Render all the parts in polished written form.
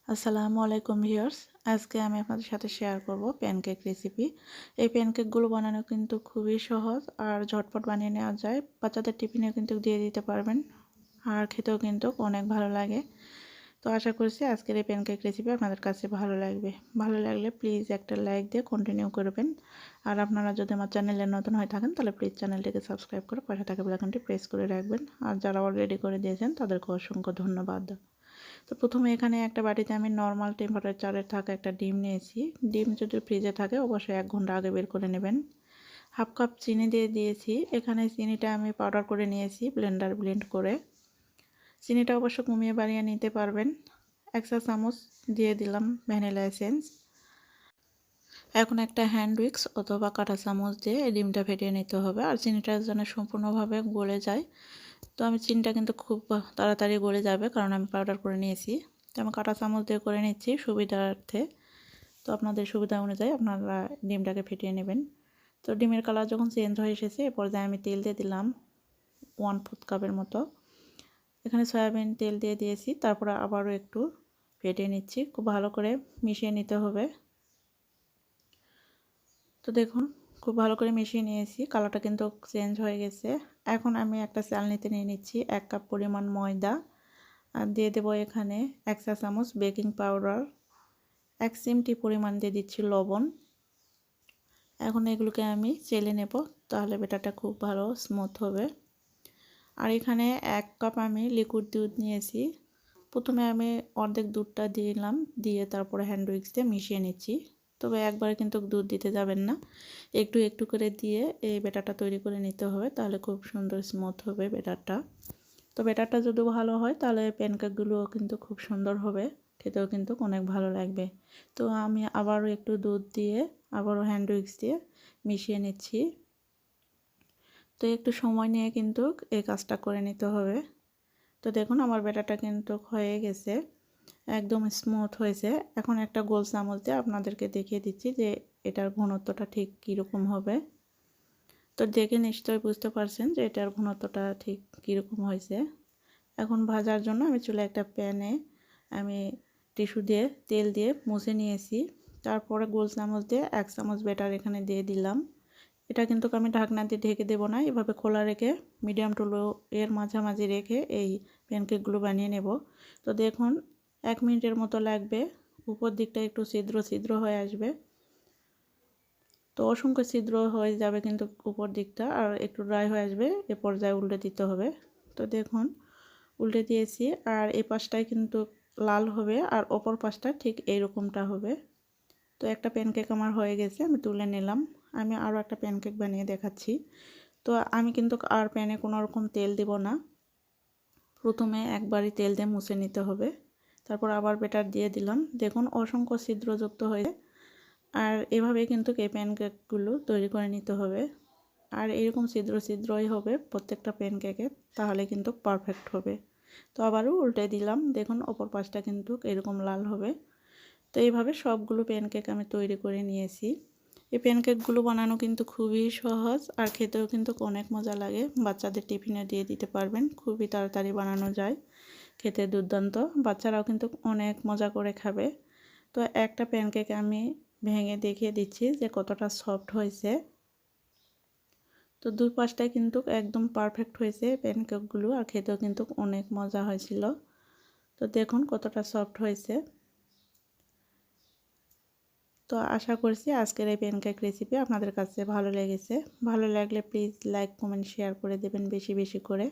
আসসালামু আলাইকুম ভিউয়ার্স। আজকে আমি আপনাদের সাথে শেয়ার করব প্যানকেক রেসিপি। এই প্যানকেকগুলো বানানো কিন্তু খুবই সহজ আর ঝটপট বানিয়ে নেওয়া যায়। বাচ্চাদের টিফিনেও কিন্তু দিয়ে দিতে পারবেন আর খেতেও কিন্তু অনেক ভালো লাগে। তো আশা করছি আজকের এই প্যানকেক রেসিপি আপনাদের কাছে ভালো লাগবে। ভালো লাগলে প্লিজ একটা লাইক দিয়ে কন্টিনিউ করবেন। আর আপনারা যদি আমার চ্যানেলে নতুন হয়ে থাকেন তাহলে প্লিজ চ্যানেলটিকে সাবস্ক্রাইব করে পাশে থাকা বেল আইকনটি প্রেস করে রাখবেন। আর যারা অলরেডি করে দিয়েছেন তাদেরকে অসংখ্য ধন্যবাদ। তো প্রথমে এখানে একটা বাটিতে আমি নর্মাল টেম্পারেচারে থাকা একটা ডিম নিয়েছি। ডিম যদি ফ্রিজে থাকে অবশ্যই 1 ঘন্টা আগে বের করে নেবেন। হাফ কাপ চিনি দিয়ে দিয়েছি। এখানে চিনিটা আমি পাউডার করে নিয়েছি ব্লেন্ড করে। চিনিটা অবশ্য কমিয়ে বাড়িয়ে নিতে পারবেন। 1 চা চামচ দিয়ে দিলাম ভ্যানিলা এসেন্স। এখন একটা হ্যান্ড উইক্স অথবা কাঁটা চামচ দিয়ে এই ডিমটা ফেটিয়ে নিতে হবে আর চিনিটা যেন সম্পূর্ণভাবে গলে যায়। তো আমি চিনিটা কিন্তু খুব তাড়াতাড়ি গলে যাবে কারণ আমি পাউডার করে নিয়েছি। তো আমি কাঁটা চামচ দিয়ে করে নিচ্ছি সুবিধার্থে। তো আপনাদের সুবিধা অনুযায়ী আপনারা ডিমটাকে ফেটিয়ে নেবেন। তো ডিমের কালার যখন চেঞ্জ হয়ে এসেছে এ পর্যায়ে আমি তেল দিয়ে দিলাম 1/4 কাপের মতো। এখানে সয়াবিন তেল দিয়ে দিয়েছি। তারপরে আবারও একটু ফেটিয়ে নিচ্ছি। খুব ভালো করে মিশিয়ে নিতে হবে। তো দেখুন খুব ভালো করে মিশিয়ে নিয়েছি। কালারটা কিন্তু চেঞ্জ হয়ে গেছে। এখন আমি একটা চালনিতে নিয়ে নিচ্ছি 1 কাপ পরিমাণ ময়দা আর দিয়ে দেবো এখানে 1 চা চামচ বেকিং পাউডার, 1 চিমটি পরিমাণ দিয়ে দিচ্ছি লবণ। এখন এগুলোকে আমি চেলে নেব, তাহলে ব্যাটারটা খুব ভালো স্মুথ হবে। আর এখানে 1 কাপ আমি লিকুইড দুধ নিয়েছি। প্রথমে আমি অর্ধেক দুধটা দিলাম, দিয়ে তারপরে হ্যান্ড উইক্স দিয়ে মিশিয়ে নিচ্ছি। তবে একবারে কিন্তু দুধ দিতে যাবেন না, একটু একটু করে দিয়ে এই ব্যাটারটা তৈরি করে নিতে হবে, তাহলে খুব সুন্দর স্মুথ হবে ব্যাটারটা। তো ব্যাটারটা যদি ভালো হয় তাহলে প্যানকেকগুলোও কিন্তু খুব সুন্দর হবে, খেতেও কিন্তু অনেক ভালো লাগবে। তো আমি আবারও একটু দুধ দিয়ে আবারও হ্যান্ড উইক্স দিয়ে মিশিয়ে নিচ্ছি। তো একটু সময় নিয়ে কিন্তু এই কাজটা করে নিতে হবে। তো দেখুন আমার ব্যাটারটা কিন্তু হয়ে গেছে, একদম স্মুথ হয়েছে। এখন একটা গোল চামচ দিয়ে আপনাদেরকে দেখিয়ে দিচ্ছি যে এটার ঘনত্বটা ঠিক কীরকম হবে। তো দেখে নিশ্চয়ই বুঝতে পারছেন যে এটার ঘনত্বটা ঠিক কীরকম হয়েছে। এখন ভাজার জন্য আমি চুলে একটা প্যানে আমি টিস্যু দিয়ে তেল দিয়ে মুছে নিয়েছি। তারপরে গোল চামচ দিয়ে 1 চামচ ব্যাটার এখানে দিয়ে দিলাম। এটা কিন্তু আমি ঢাকনা দিয়ে ঢেকে দেবো না, এভাবে খোলা রেখে মিডিয়াম টু লো এর মাঝামাঝি রেখে এই প্যানকেকগুলো বানিয়ে নেব। তো দেখুন 1 মিনিটের মতো লাগবে, উপর দিকটা একটু ছিদ্র ছিদ্র হয়ে আসবে। তো অসংখ্য ছিদ্র হয়ে যাবে কিন্তু উপর দিকটা, আর একটু ড্রাই হয়ে আসবে, এ পর্যায়ে উল্টে দিতে হবে। তো দেখুন উল্টে দিয়েছি আর এই পাশটায় কিন্তু লাল হবে আর অপর পাশটা ঠিক এইরকমটা হবে। তো একটা প্যানকেক আমার হয়ে গেছে, আমি তুলে নিলাম। আমি আরও একটা প্যানকেক বানিয়ে দেখাচ্ছি। তো আমি কিন্তু আর প্যানে কোনো রকম তেল দেব না, প্রথমে একবারই তেল দিয়ে মুছে নিতে হবে। তারপর আবার ব্যাটার দিয়ে দিলাম। দেখুন অসংখ্য ছিদ্রযুক্ত হয়ে, আর এভাবে কিন্তু এই প্যানকেকগুলো তৈরি করে নিতে হবে। আর এরকম ছিদ্র ছিদ্রই হবে প্রত্যেকটা প্যানকেকে, তাহলে কিন্তু পারফেক্ট হবে। তো আবারও উল্টে দিলাম, দেখুন অপর পাশটা কিন্তু এরকম লাল হবে। তো এইভাবে সবগুলো প্যানকেক আমি তৈরি করে নিয়েছি। এই প্যানকেকগুলো বানানো কিন্তু খুবই সহজ আর খেতেও কিন্তু অনেক মজা লাগে। বাচ্চাদের টিফিনে দিয়ে দিতে পারবেন, খুবই তাড়াতাড়ি বানানো যায়, খেতে দুর্দান্ত। বাচ্চারাও কিন্তু অনেক মজা করে খাবে। তো একটা প্যানকেক আমি ভেঙে দেখিয়ে দিচ্ছি যে কতটা সফট হয়েছে। তো দুই পাশটাই কিন্তু একদম পারফেক্ট হয়েছে প্যানকেকগুলো, আর খেতেও কিন্তু অনেক মজা হয়েছিল। তো দেখুন কতটা সফট হয়েছে। তো আশা করছি আজকের এই প্যানকেক রেসিপি আপনাদের কাছে ভালো লেগেছে। ভালো লাগলে প্লিজ লাইক কমেন্ট শেয়ার করে দেবেন বেশি বেশি করে।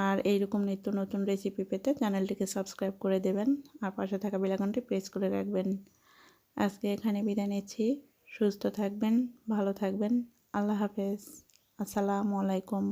আর এইরকম নিত্য নতুন রেসিপি পেতে চ্যানেলটিকে সাবস্ক্রাইব করে দেবেন আর পাশে থাকা বেল আইকনটি প্রেস করে রাখবেন। আজকে এখানে বিদায় নিচ্ছি। সুস্থ থাকবেন, ভালো থাকবেন। আল্লাহ হাফেজ। আসসালামু আলাইকুম।